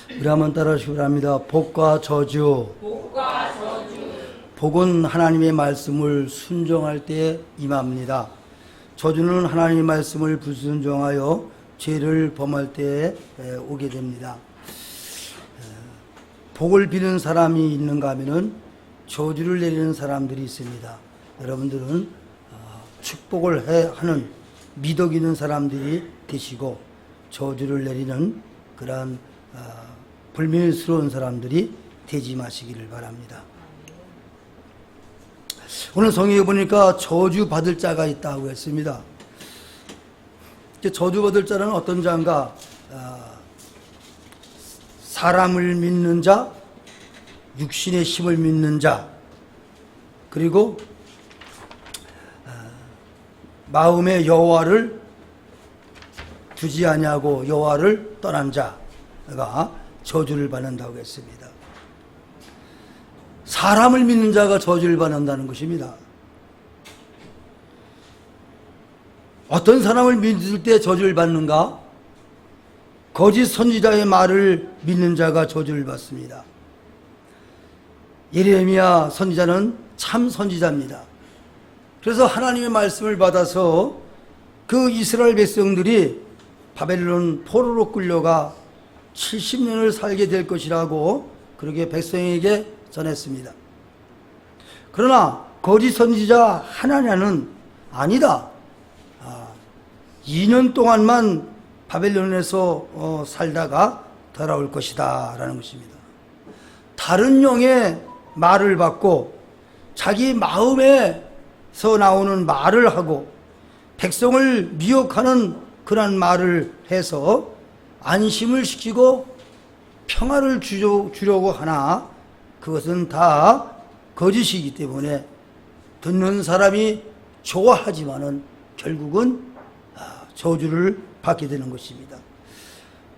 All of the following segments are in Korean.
우리 한번 따라하시기 바랍니다. 복과 저주. 복은 하나님의 말씀을 순종할 때 임합니다. 저주는 하나님의 말씀을 불순종하여 죄를 범할 때에 오게 됩니다. 복을 비는 사람이 있는가 하면은 저주를 내리는 사람들이 있습니다. 여러분들은 축복을 하는 미덕 있는 사람들이 되시고 저주를 내리는 그러한 불밀스러운 사람들이 되지 마시기를 바랍니다. 오늘 성경에 보니까 저주 받을 자가 있다고 했습니다. 저주 받을 자는 어떤 자인가? 사람을 믿는 자, 육신의 힘을 믿는 자, 그리고 마음의 여호와를 두지 아니하고 여호와를 떠난 자가 저주를 받는다고 했습니다. 사람을 믿는 자가 저주를 받는다는 것입니다. 어떤 사람을 믿을 때 저주를 받는가? 거짓 선지자의 말을 믿는 자가 저주를 받습니다. 예레미야 선지자는 참 선지자입니다. 그래서 하나님의 말씀을 받아서 그 이스라엘 백성들이 바벨론 포로로 끌려가 70년을 살게 될 것이라고 그렇게 백성에게 전했습니다. 그러나 거짓 선지자 하나냐는 아니다. 2년 동안만 바벨론에서 살다가 돌아올 것이다 라는 것입니다. 다른 영의 말을 받고 자기 마음에서 나오는 말을 하고 백성을 미혹하는 그런 말을 해서 안심을 시키고 평화를 주려고 하나 그것은 다 거짓이기 때문에 듣는 사람이 좋아하지만은 결국은 저주를 받게 되는 것입니다.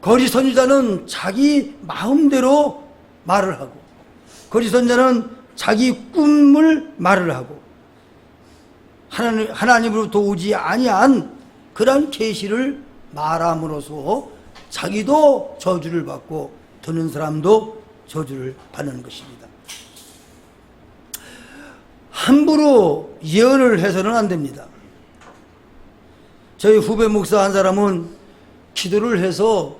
거짓 선지자는 자기 마음대로 말을 하고 거짓 선지자는 자기 꿈을 말을 하고 하나님으로부터 오지 아니한 그런 계시를 말함으로써 자기도 저주를 받고 듣는 사람도 저주를 받는 것입니다. 함부로 예언을 해서는 안 됩니다. 저희 후배 목사 한 사람은 기도를 해서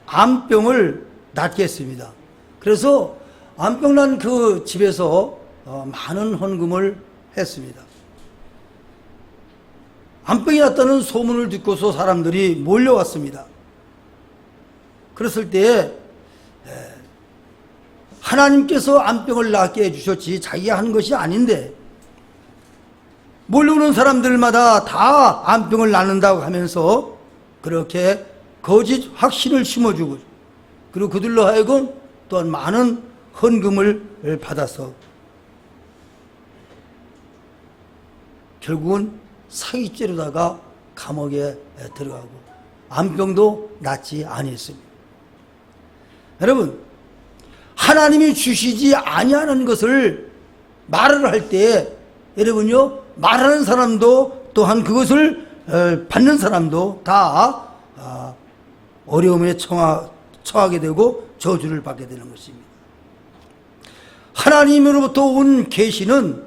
암병을 낫게 했습니다. 그래서 암병 난 그 집에서 많은 헌금을 했습니다. 암병이 났다는 소문을 듣고서 사람들이 몰려왔습니다. 그랬을 때에 하나님께서 암병을 낫게 해주셨지 자기가 한 것이 아닌데 몰려오는 사람들마다 다 암병을 낫는다고 하면서 그렇게 거짓 확신을 심어주고 그리고 그들로 하여금 또한 많은 헌금을 받아서 결국은 사기죄로다가 감옥에 들어가고 암병도 낫지 아니했습니다. 여러분, 하나님이 주시지 아니하는 것을 말을 할 때 여러분요, 말하는 사람도 또한 그것을 받는 사람도 다 어려움에 처하게 되고 저주를 받게 되는 것입니다. 하나님으로부터 온 계시는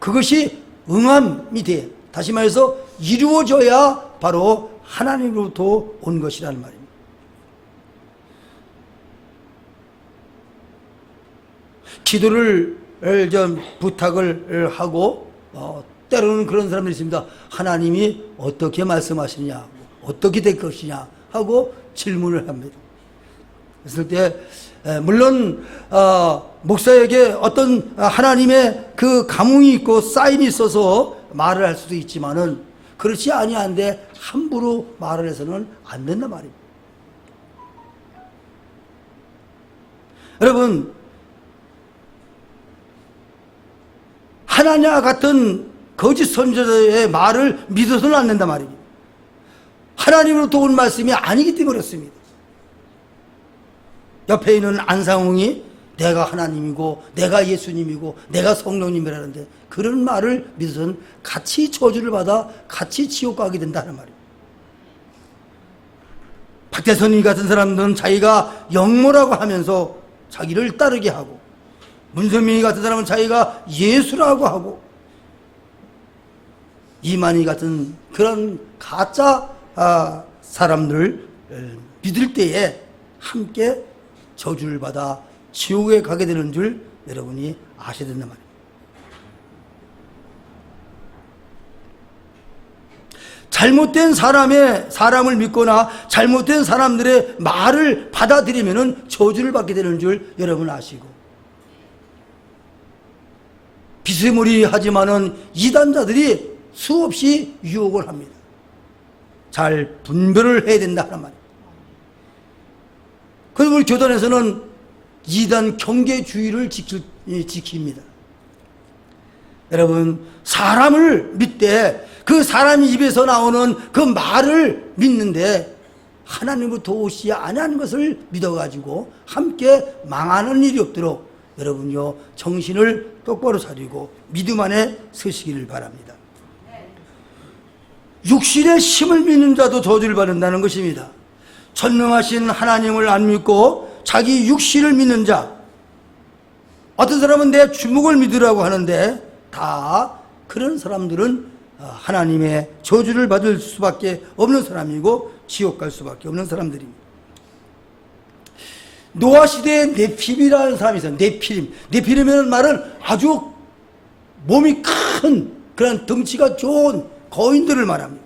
그것이 응함이 돼. 다시 말해서 이루어져야 바로 하나님으로부터 온 것이라는 말입니다. 기도를 좀 부탁을 하고 때로는 그런 사람들이 있습니다. 하나님이 어떻게 말씀하시느냐, 어떻게 될 것이냐 하고 질문을 합니다. 그랬을 때 물론 목사에게 어떤 하나님의 그 감흥이 있고 사인이 있어서 말을 할 수도 있지만은 그렇지 아니한데 함부로 말을 해서는 안 된단 말입니다. 여러분, 하나냐 같은 거짓 선지자의 말을 믿어서는 안 된단 말입니다. 하나님으로부터 온 말씀이 아니기 때문에 그렇습니다. 옆에 있는 안상홍이 내가 하나님이고 내가 예수님이고 내가 성령님이라는데 그런 말을 믿어서는 같이 저주를 받아 같이 지옥 가게 된다는 말입니다. 박대선이 같은 사람들은 자기가 영모라고 하면서 자기를 따르게 하고, 문선민이 같은 사람은 자기가 예수라고 하고, 이만희 같은 그런 가짜 사람들을 믿을 때에 함께 저주를 받아 지옥에 가게 되는 줄 여러분이 아셔야 된단 말이에요. 잘못된 사람을 믿거나 잘못된 사람들의 말을 받아들이면 저주를 받게 되는 줄 여러분 아시고, 비스무리하지만은 이단자들이 수없이 유혹을 합니다. 잘 분별을 해야 된다 하는 말이에요. 그리고 우리 교단에서는 이단 경계주의를 지킵니다. 여러분, 사람을 믿되 그 사람이 입에서 나오는 그 말을 믿는데 하나님으로부터 오시지 아니하는 것을 믿어가지고 함께 망하는 일이 없도록 여러분요 정신을 똑바로 차리고 믿음 안에 서시기를 바랍니다. 육신의 힘을 믿는 자도 저주를 받는다는 것입니다. 전능하신 하나님을 안 믿고 자기 육신을 믿는 자, 어떤 사람은 내 주먹을 믿으라고 하는데 다 그런 사람들은 하나님의 저주를 받을 수밖에 없는 사람이고 지옥 갈 수밖에 없는 사람들입니다. 노아 시대에 네피림이라는 사람이 있어요. 네피림이라는 말은 아주 몸이 큰 그런 덩치가 좋은 거인들을 말합니다.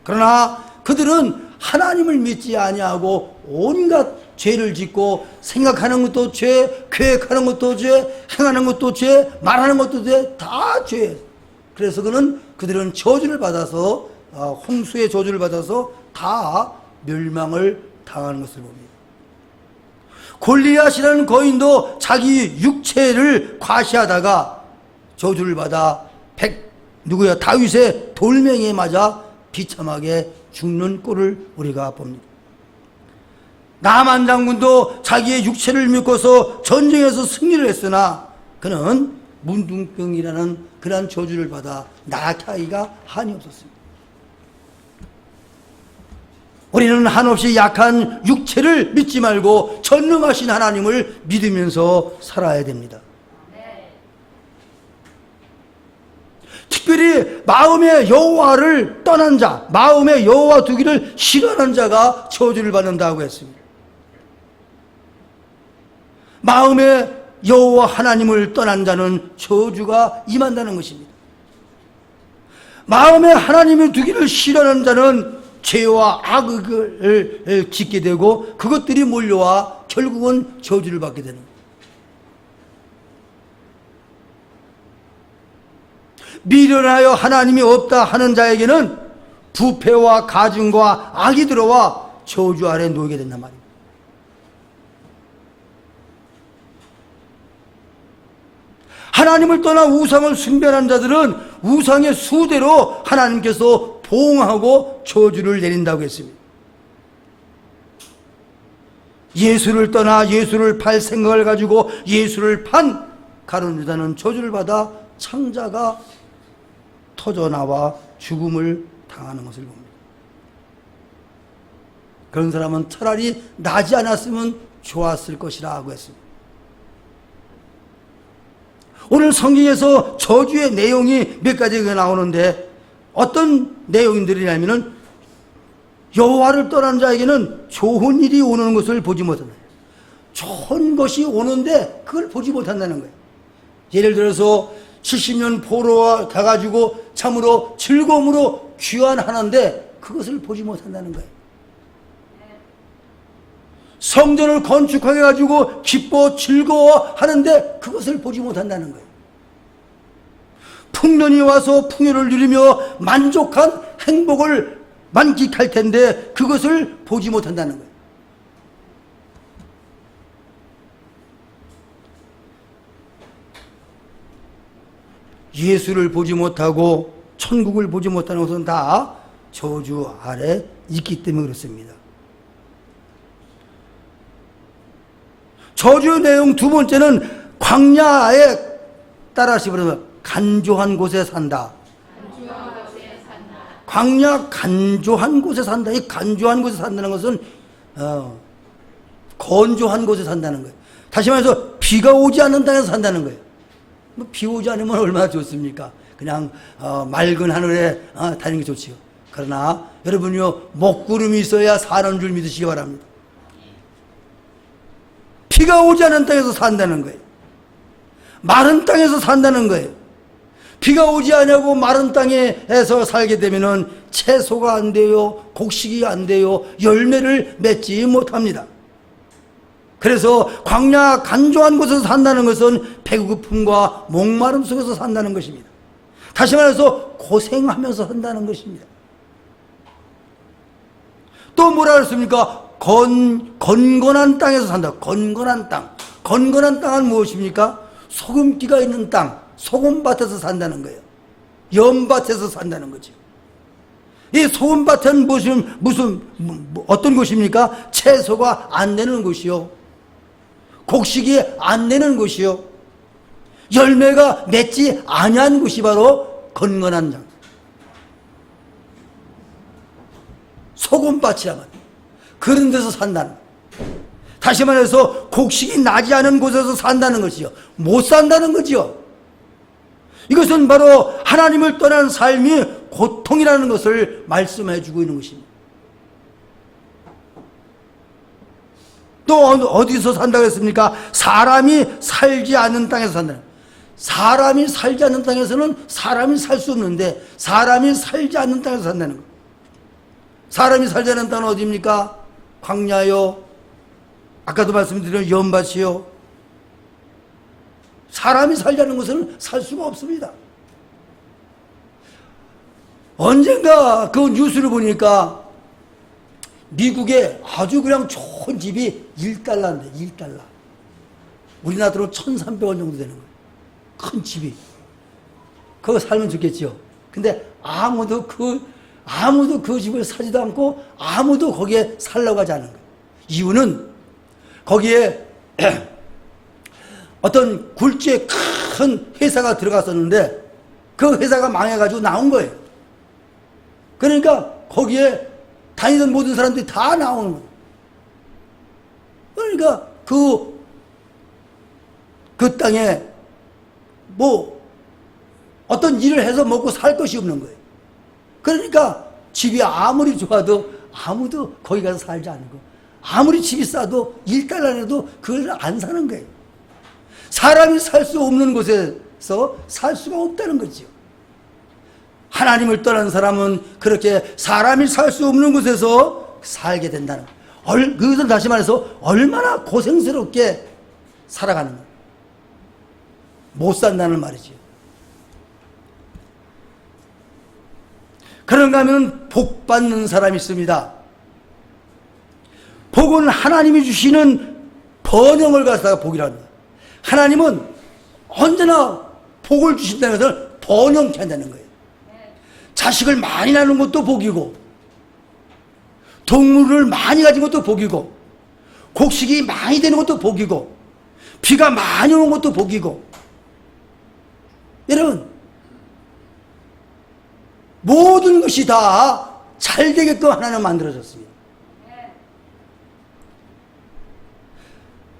그러나 그들은 하나님을 믿지 아니하고 온갖 죄를 짓고 생각하는 것도 죄, 계획하는 것도 죄, 행하는 것도 죄, 말하는 것도 죄, 다 죄. 그래서 그들은 저주를 받아서 홍수의 저주를 받아서 다 멸망을 당하는 것을 봅니다. 골리앗이라는 거인도 자기 육체를 과시하다가 저주를 받아 다윗의 돌멩이에 맞아 비참하게 죽는 꼴을 우리가 봅니다. 나만 장군도 자기의 육체를 믿고서 전쟁에서 승리를 했으나 그는 문둥병이라는 그러한 저주를 받아 나아가기가 한이 없었습니다. 우리는 한없이 약한 육체를 믿지 말고 전능하신 하나님을 믿으면서 살아야 됩니다. 특별히 마음의 여호와를 떠난 자, 마음의 여호와 두기를 싫어하는 자가 저주를 받는다고 했습니다. 마음의 여호와 하나님을 떠난 자는 저주가 임한다는 것입니다. 마음에 하나님의 두기를 싫어하는 자는 죄와 악을 짓게 되고 그것들이 몰려와 결국은 저주를 받게 되는 거예요. 미련하여 하나님이 없다 하는 자에게는 부패와 가증과 악이 들어와 저주 아래 놓이게 된단 말입니다. 하나님을 떠나 우상을 숭배하는 자들은 우상의 수대로 하나님께서 보응하고 저주를 내린다고 했습니다. 예수를 떠나 예수를 팔 생각을 가지고 예수를 판 가룟 유다는 저주를 받아 창자가 터져나와 죽음을 당하는 것을 봅니다. 그런 사람은 차라리 나지 않았으면 좋았을 것이라고 했습니다. 오늘 성경에서 저주의 내용이 몇 가지가 나오는데 어떤 내용들이냐면은 여호와를 떠난 자에게는 좋은 일이 오는 것을 보지 못한다. 좋은 것이 오는데 그걸 보지 못한다는 거예요. 예를 들어서 70년 포로와 가가지고 참으로 즐거움으로 귀환하는데 그것을 보지 못한다는 거예요. 성전을 건축하게 가지고 기뻐 즐거워 하는데 그것을 보지 못한다는 거예요. 풍년이 와서 풍요를 누리며 만족한 행복을 만끽할 텐데 그것을 보지 못한다는 거예요. 예수를 보지 못하고 천국을 보지 못하는 것은 다 저주 아래 있기 때문에 그렇습니다. 저주의 내용 두 번째는 광야에 따라서 부르면 간조한 곳에 산다. 광야 간조한 곳에 산다. 이 간조한 곳에 산다는 것은 건조한 곳에 산다는 거예요. 다시 말해서 비가 오지 않는 땅에서 산다는 거예요. 뭐 비 오지 않으면 얼마나 좋습니까? 그냥 맑은 하늘에 다니는 게 좋지요. 그러나 여러분요, 먹구름이 있어야 사는 줄 믿으시기 바랍니다. 비가 오지 않는 땅에서 산다는 거예요. 마른 땅에서 산다는 거예요. 비가 오지 않냐고 마른 땅에서 살게 되면은 채소가 안 돼요, 곡식이 안 돼요, 열매를 맺지 못합니다. 그래서 광야 간조한 곳에서 산다는 것은 배고픔과 목마름 속에서 산다는 것입니다. 다시 말해서 고생하면서 산다는 것입니다. 또 뭐라 그랬습니까? 건건한 땅에서 산다. 건건한 땅. 건건한 땅은 무엇입니까? 소금기가 있는 땅, 소금밭에서 산다는 거예요. 연밭에서 산다는 거죠. 이 소금밭은 어떤 곳입니까? 채소가 안 되는 곳이요, 곡식이 안 되는 곳이요, 열매가 맺지 아니한 곳이 바로 건건한 땅, 소금밭이라면 그런 데서 산다는 거예요. 다시 말해서 곡식이 나지 않은 곳에서 산다는 것이요, 못 산다는 거지요. 이것은 바로 하나님을 떠난 삶이 고통이라는 것을 말씀해 주고 있는 것입니다. 또 어디서 산다고 했습니까? 사람이 살지 않는 땅에서 산다. 사람이 살지 않는 땅에서는 사람이 살 수 없는데, 사람이 살지 않는 땅에서 산다는 것. 사람이 살지 않는 땅은 어디입니까? 광야요, 아까도 말씀드린 연밭이요. 사람이 살지 않는 곳은 살 수가 없습니다. 언젠가 그 뉴스를 보니까 미국에 아주 그냥 좋은 집이 1달러인데, 1달러. 우리나라 돈 1,300원 정도 되는 거예요. 큰 집이. 그거 살면 좋겠죠. 근데 아무도 그 집을 사지도 않고 아무도 거기에 살려고 하지 않는 거예요. 이유는 거기에 어떤 굴지에 큰 회사가 들어갔었는데 그 회사가 망해가지고 나온 거예요. 그러니까 거기에 다니던 모든 사람들이 다 나오는 거예요. 그러니까 그 땅에 뭐 어떤 일을 해서 먹고 살 것이 없는 거예요. 그러니까 집이 아무리 좋아도 아무도 거기 가서 살지 않고, 아무리 집이 싸도 1달러라도 그걸 안 사는 거예요. 사람이 살 수 없는 곳에서 살 수가 없다는 거죠. 하나님을 떠난 사람은 그렇게 사람이 살 수 없는 곳에서 살게 된다는 거예요. 그것은 다시 말해서 얼마나 고생스럽게 살아가는 거예요. 못 산다는 말이죠. 그런가 하면 복 받는 사람이 있습니다. 복은 하나님이 주시는 번영을 갖다가 복이랍니다. 하나님은 언제나 복을 주신다는 것을 번영케 한다는 거예요. 자식을 많이 낳는 것도 복이고, 동물을 많이 가진 것도 복이고, 곡식이 많이 되는 것도 복이고, 비가 많이 오는 것도 복이고. 여러분, 모든 것이 다 잘 되게끔 하나님은 만들어졌습니다.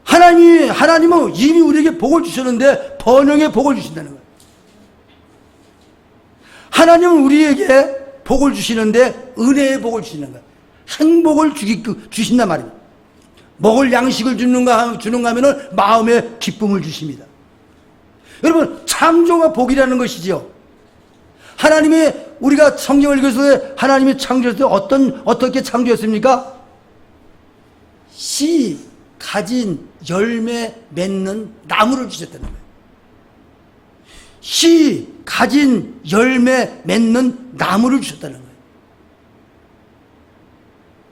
하나님은 이미 우리에게 복을 주셨는데 번영의 복을 주신다는 거예요. 하나님은 우리에게 복을 주시는데 은혜의 복을 주시는 거예요. 행복을 주신단 말입니다. 먹을 양식을 주는가 하면은 마음의 기쁨을 주십니다. 여러분, 창조가 복이라는 것이죠. 우리가 성경을 읽었을 때 하나님이 창조했을 때 어떻게 창조했습니까? 씨 가진 열매 맺는 나무를 주셨다는 거예요. 씨 가진 열매 맺는 나무를 주셨다는 거예요.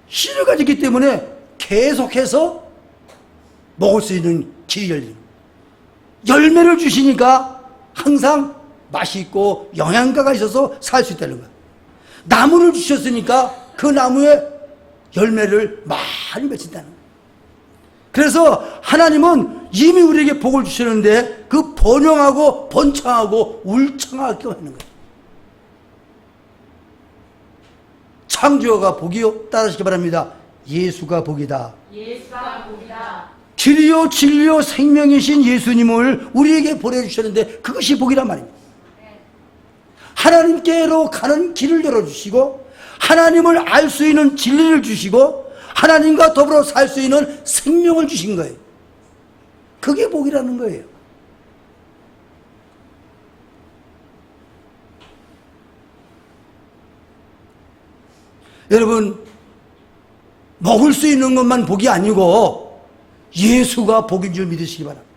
씨를 가졌기 때문에 계속해서 먹을 수 있는 길이 열리는 거예요. 열매를 주시니까 항상 맛이 있고 영양가가 있어서 살 수 있다는 거예요. 나무를 주셨으니까 그 나무에 열매를 많이 맺힌다는 거예요. 그래서 하나님은 이미 우리에게 복을 주시는데 그 번영하고 번창하고 울창하게 하는 거예요. 창조가 복이요? 따르시기 바랍니다. 예수가 복이다. 예수가 복이다. 길이요 진리요 생명이신 예수님을 우리에게 보내주셨는데 그것이 복이란 말입니다. 하나님께로 가는 길을 열어주시고 하나님을 알 수 있는 진리를 주시고 하나님과 더불어 살 수 있는 생명을 주신 거예요. 그게 복이라는 거예요. 여러분, 먹을 수 있는 것만 복이 아니고 예수가 복인 줄 믿으시기 바랍니다.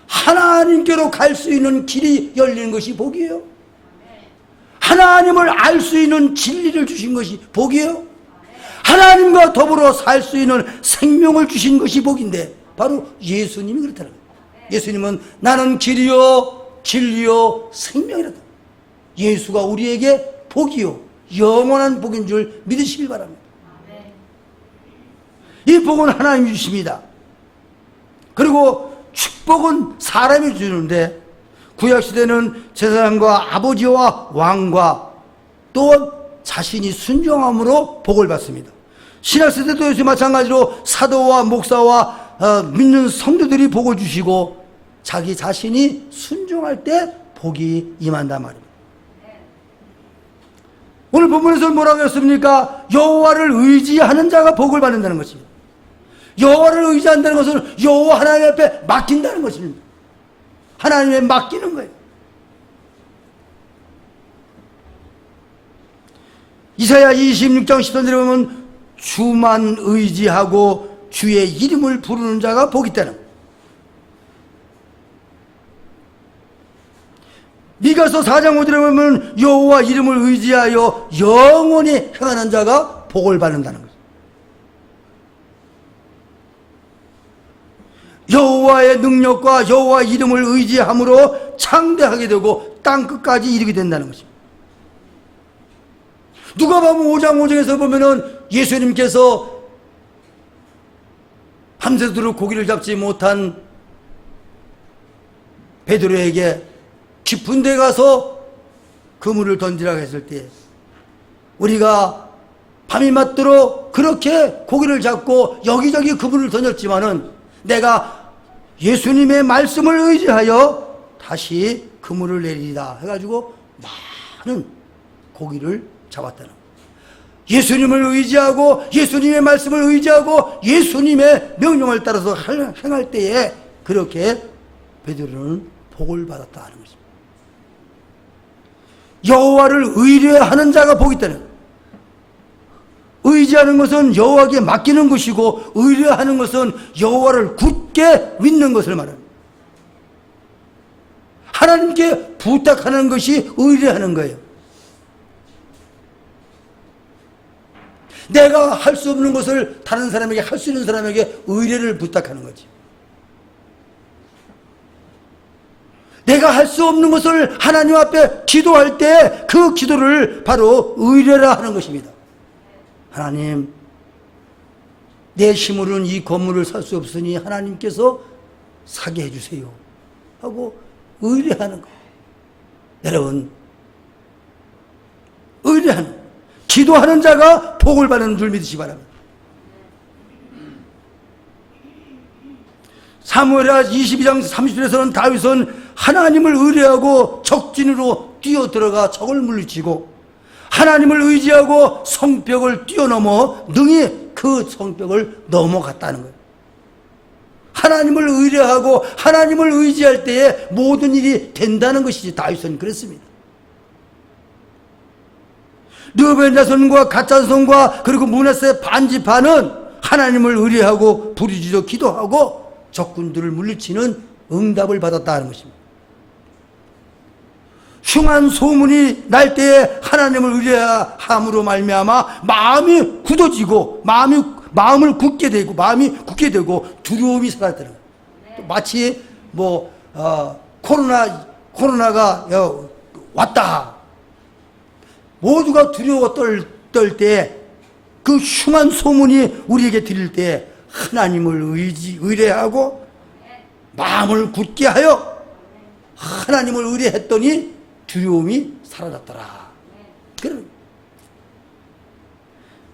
하나님께로 갈 수 있는 길이 열리는 것이 복이에요. 하나님을 알 수 있는 진리를 주신 것이 복이에요. 하나님과 더불어 살 수 있는 생명을 주신 것이 복인데 바로 예수님이 그렇다는 거예요. 예수님은 나는 길이요 진리요 생명이라다. 예수가 우리에게 복이요 영원한 복인 줄 믿으시길 바랍니다. 이 복은 하나님이 주십니다. 그리고 축복은 사람이 주는데 구약시대는 제사장과 아버지와 왕과 또 자신이 순종함으로 복을 받습니다. 신약시대도 역시 마찬가지로 사도와 목사와 믿는 성도들이 복을 주시고 자기 자신이 순종할 때 복이 임한단 말입니다. 오늘 본문에서 뭐라고 했습니까? 여호와를 의지하는 자가 복을 받는다는 것입니다. 여호와를 의지한다는 것은 여호와 하나님 앞에 맡긴다는 것입니다. 하나님에 맡기는 거예요. 이사야 26장 10절에 보면 주만 의지하고 주의 이름을 부르는 자가 복이 있다는 거예요. 미가서 4장 5절에 보면 여호와 이름을 의지하여 영원히 행하는 자가 복을 받는다는 거예요. 여호와의 능력과 여호와 이름을 의지함으로 창대하게 되고 땅끝까지 이르게 된다는 것입니다. 누가복음 5장 5절에서 보면은 예수님께서 밤새도록 고기를 잡지 못한 베드로에게 깊은 데 가서 그물을 던지라고 했을 때 우리가 밤이 맞도록 그렇게 고기를 잡고 여기저기 그물을 던졌지만은 내가 예수님의 말씀을 의지하여 다시 그물을 내리리다 해가지고 많은 고기를 잡았다는 거예요. 예수님을 의지하고 예수님의 말씀을 의지하고 예수님의 명령을 따라서 행할 때에 그렇게 베드로는 복을 받았다 하는 것입니다. 여호와를 의뢰하는 자가 복이 있다는 거예요. 의지하는 것은 여호와에게 맡기는 것이고 의뢰하는 것은 여호와를 굳게 믿는 것을 말합니다. 하나님께 부탁하는 것이 의뢰하는 거예요. 내가 할 수 없는 것을 다른 사람에게 할 수 있는 사람에게 의뢰를 부탁하는 거지. 내가 할 수 없는 것을 하나님 앞에 기도할 때 그 기도를 바로 의뢰라 하는 것입니다. 하나님, 내 힘으로는 이 건물을 살 수 없으니 하나님께서 사게 해주세요 하고 의뢰하는 거예요. 여러분, 의뢰하는, 기도하는 자가 복을 받는 줄 믿으시기 바랍니다. 사무엘하 22장 30절에서는 다윗은 하나님을 의뢰하고 적진으로 뛰어들어가 적을 물리치고 하나님을 의지하고 성벽을 뛰어넘어 능히 그 성벽을 넘어갔다는 거예요. 하나님을 의뢰하고 하나님을 의지할 때에 모든 일이 된다는 것이지. 다윗은 그랬습니다. 르우벤 자손과 갓 자손과 그리고 므낫세 반지파는 하나님을 의뢰하고 부르짖어 기도하고 적군들을 물리치는 응답을 받았다는 것입니다. 흉한 소문이 날 때에 하나님을 의뢰함으로 말미암아 마음이 굳어지고 마음을 굳게 되고 마음이 굳게 되고 두려움이 사라졌다는 거예요. 마치 코로나가 왔다. 모두가 두려워 떨 때 그 흉한 소문이 우리에게 들릴 때 하나님을 의뢰하고 마음을 굳게 하여 하나님을 의뢰했더니 두려움이 사라졌더라.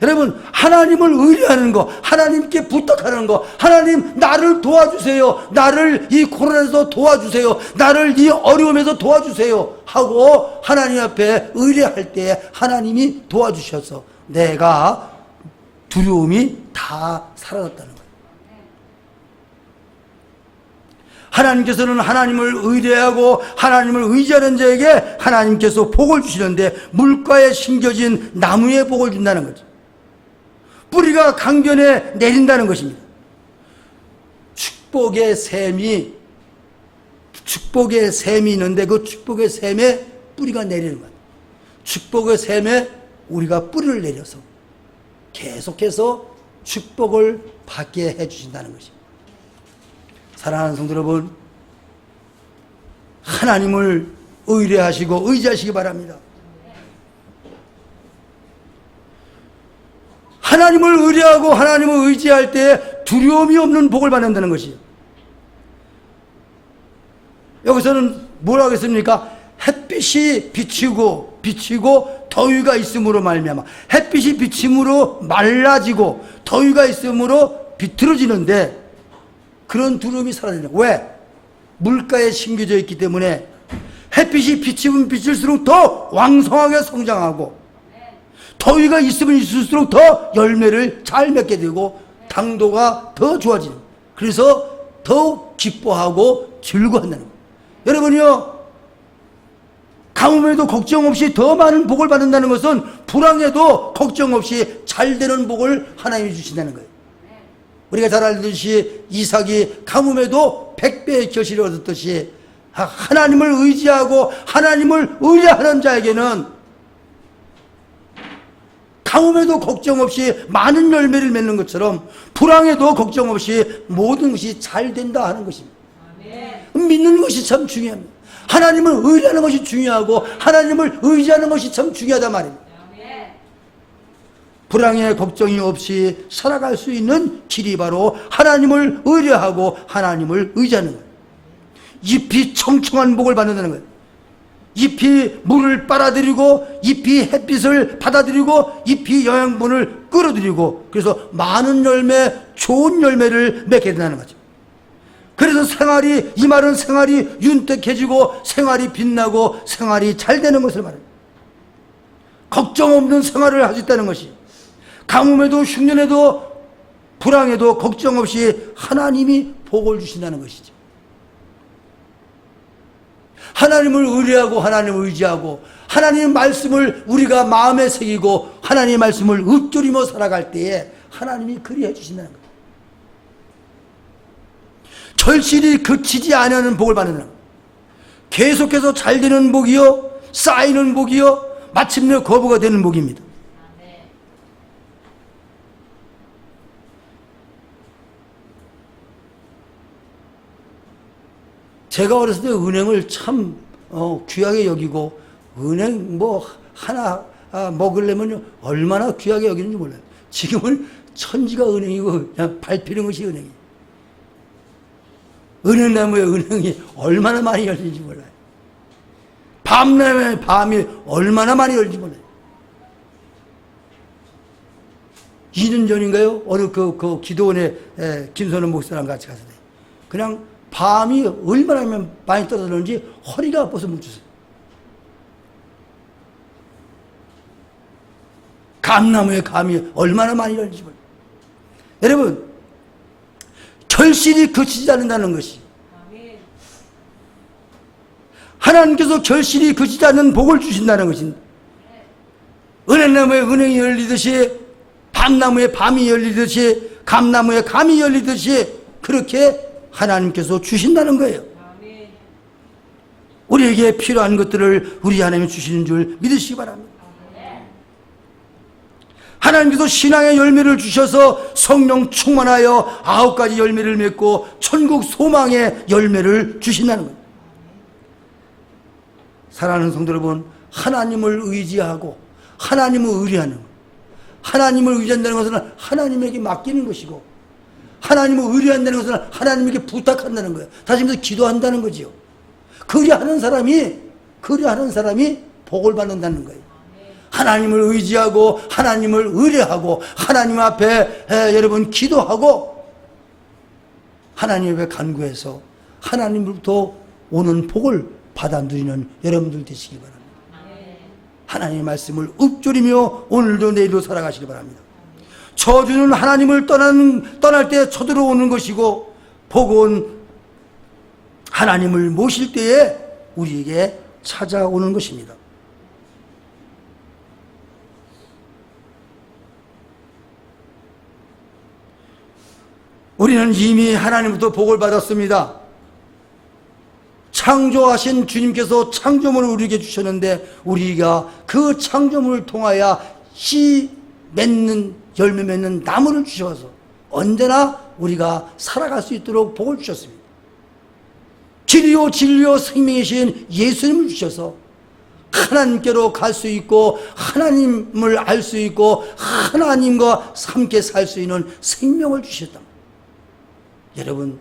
여러분, 하나님을 의뢰하는 거, 하나님께 부탁하는 거, 하나님 나를 도와주세요, 나를 이 코로나에서 도와주세요, 나를 이 어려움에서 도와주세요 하고 하나님 앞에 의뢰할 때 하나님이 도와주셔서 내가 두려움이 다 사라졌다는 거예요. 하나님께서는 하나님을 의뢰하고 하나님을 의지하는 자에게 하나님께서 복을 주시는데 물가에 심겨진 나무에 복을 준다는 거죠. 뿌리가 강변에 내린다는 것입니다. 축복의 샘이 있는데 그 축복의 샘에 뿌리가 내리는 거예요. 축복의 샘에 우리가 뿌리를 내려서 계속해서 축복을 받게 해주신다는 것입니다. 사랑하는 성도 여러분, 하나님을 의뢰하시고 의지하시기 바랍니다. 하나님을 의뢰하고 하나님을 의지할 때 두려움이 없는 복을 받는다는 것이에요. 여기서는 뭐라고 하겠습니까? 햇빛이 비치고 더위가 있음으로 말미암아 햇빛이 비침으로 말라지고 더위가 있음으로 비틀어지는데 그런 두려움이 사라지는 거예요. 왜? 물가에 심겨져 있기 때문에 햇빛이 비치면 비칠수록 더 왕성하게 성장하고 더위가 있으면 있을수록 더 열매를 잘 맺게 되고 당도가 더 좋아지는 거예요. 그래서 더욱 기뻐하고 즐거워한다는 거예요. 여러분이요, 가뭄에도 걱정 없이 더 많은 복을 받는다는 것은 불황에도 걱정 없이 잘 되는 복을 하나님이 주신다는 거예요. 우리가 잘 알듯이 이삭이 가뭄에도 100배의 결실을 얻었듯이 하나님을 의지하고 하나님을 의뢰하는 자에게는 가뭄에도 걱정 없이 많은 열매를 맺는 것처럼 불황에도 걱정 없이 모든 것이 잘 된다 하는 것입니다. 믿는 것이 참 중요합니다. 하나님을 의뢰하는 것이 중요하고 하나님을 의지하는 것이 참 중요하단 말입니다. 불황에 걱정이 없이 살아갈 수 있는 길이 바로 하나님을 의뢰하고 하나님을 의지하는 거예요. 잎이 청청한 복을 받는다는 거예요. 잎이 물을 빨아들이고 잎이 햇빛을 받아들이고 잎이 영양분을 끌어들이고 그래서 많은 열매, 좋은 열매를 맺게 된다는 거죠. 그래서 생활이, 이 말은 생활이 윤택해지고 생활이 빛나고 생활이 잘 되는 것을 말합니다. 걱정 없는 생활을 할 수 있다는 것이, 가뭄에도 흉년에도 불황에도 걱정 없이 하나님이 복을 주신다는 것이죠. 하나님을 의뢰하고 하나님을 의지하고 하나님의 말씀을 우리가 마음에 새기고 하나님의 말씀을 읊조리며 살아갈 때에 하나님이 그리해 주신다는 거예요. 절실히 그치지 않는 복을 받는 거예요. 계속해서 잘 되는 복이요, 쌓이는 복이요, 마침내 거부가 되는 복입니다. 제가 어렸을 때 은행을 참 귀하게 여기고 은행 뭐 하나 먹으려면 얼마나 귀하게 여기는지 몰라요. 지금은 천지가 은행이고 그냥 밟히는 것이 은행이에요. 은행나무에 은행이 얼마나 많이 열리는지 몰라요. 밤나무에 밤이 얼마나 많이 열리는지 몰라요. 2년 전인가요? 어느 그 기도원에 김선원 목사랑 같이 가서 그냥 밤이 얼마나 많이 떨어졌는지 허리가 아파서 멈췄어요. 감나무에 감이 얼마나 많이 열리는지 몰라요. 여러분, 결실이 그치지 않는다는 것이, 하나님께서 결실이 그치지 않는 복을 주신다는 것입니다. 은행나무에 은행이 열리듯이, 밤나무에 밤이 열리듯이, 감나무에 감이 열리듯이 그렇게 하나님께서 주신다는 거예요. 우리에게 필요한 것들을 우리 하나님이 주시는 줄 믿으시기 바랍니다. 하나님께서 신앙의 열매를 주셔서 성령 충만하여 9가지 열매를 맺고 천국 소망의 열매를 주신다는 거예요. 사랑하는 성도 여러분, 하나님을 의지하고 하나님을 의뢰하는 것, 하나님을 의지한다는 것은 하나님에게 맡기는 것이고 하나님을 의뢰한다는 것은 하나님에게 부탁한다는 거예요. 다시 말해서 기도한다는 거지요. 그리하는 사람이 복을 받는다는 거예요. 하나님을 의지하고 하나님을 의뢰하고 하나님 앞에 여러분 기도하고 하나님 앞에 간구해서 하나님으로부터 오는 복을 받아 누리는 여러분들 되시기 바랍니다. 하나님의 말씀을 읊조리며 오늘도 내일도 살아가시기 바랍니다. 저주는 하나님을 떠날 때 쳐들어오는 것이고 복은 하나님을 모실 때에 우리에게 찾아오는 것입니다. 우리는 이미 하나님부터 복을 받았습니다. 창조하신 주님께서 창조물을 우리에게 주셨는데 우리가 그 창조물을 통하여 씨 맺는 열매 맺는 나무를 주셔서 언제나 우리가 살아갈 수 있도록 복을 주셨습니다. 길이요 진리요 생명이신 예수님을 주셔서 하나님께로 갈 수 있고 하나님을 알 수 있고 하나님과 함께 살 수 있는 생명을 주셨다. 여러분,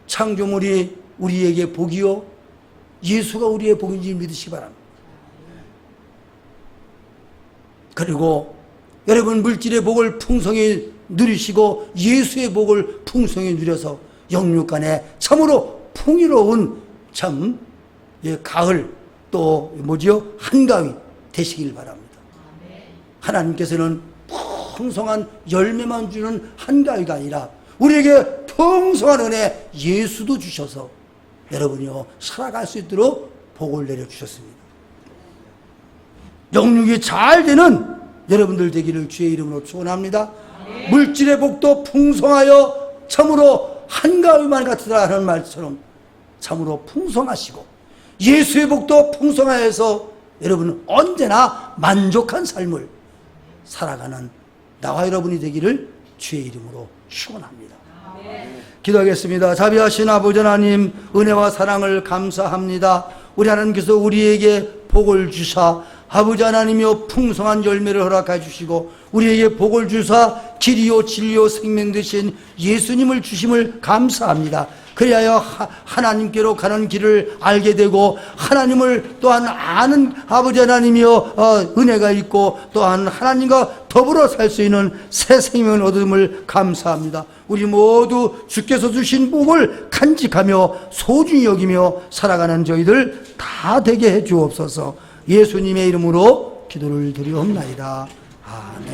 창조물이 우리에게 복이요 예수가 우리의 복인지 믿으시기 바랍니다. 그리고 여러분 물질의 복을 풍성히 누리시고 예수의 복을 풍성히 누려서 영육간에 참으로 풍요로운 참 가을 또 한가위 되시길 바랍니다. 하나님께서는 풍성한 열매만 주는 한가위가 아니라 우리에게 풍성한 은혜 예수도 주셔서 여러분이요 살아갈 수 있도록 복을 내려주셨습니다. 영육이 잘 되는 여러분들 되기를 주의 이름으로 축원합니다. 물질의 복도 풍성하여 참으로 한가위만 같으라 하는 말처럼 참으로 풍성하시고 예수의 복도 풍성하여서 여러분은 언제나 만족한 삶을 살아가는 나와 여러분이 되기를 주의 이름으로 축원합니다. 기도하겠습니다. 자비하신 아버지 하나님, 은혜와 사랑을 감사합니다. 우리 하나님께서 우리에게 복을 주사 아버지 하나님이여 풍성한 열매를 허락해 주시고 우리에게 복을 주사 길이요 진리요 생명 되신 예수님을 주심을 감사합니다. 그리하여 하나님께로 가는 길을 알게 되고 하나님을 또한 아는 아버지 하나님이여 은혜가 있고 또한 하나님과 더불어 살 수 있는 새 생명을 얻음을 감사합니다. 우리 모두 주께서 주신 복을 간직하며 소중히 여기며 살아가는 저희들 다 되게 해 주옵소서. 예수님의 이름으로 기도를 드리옵나이다. 아멘.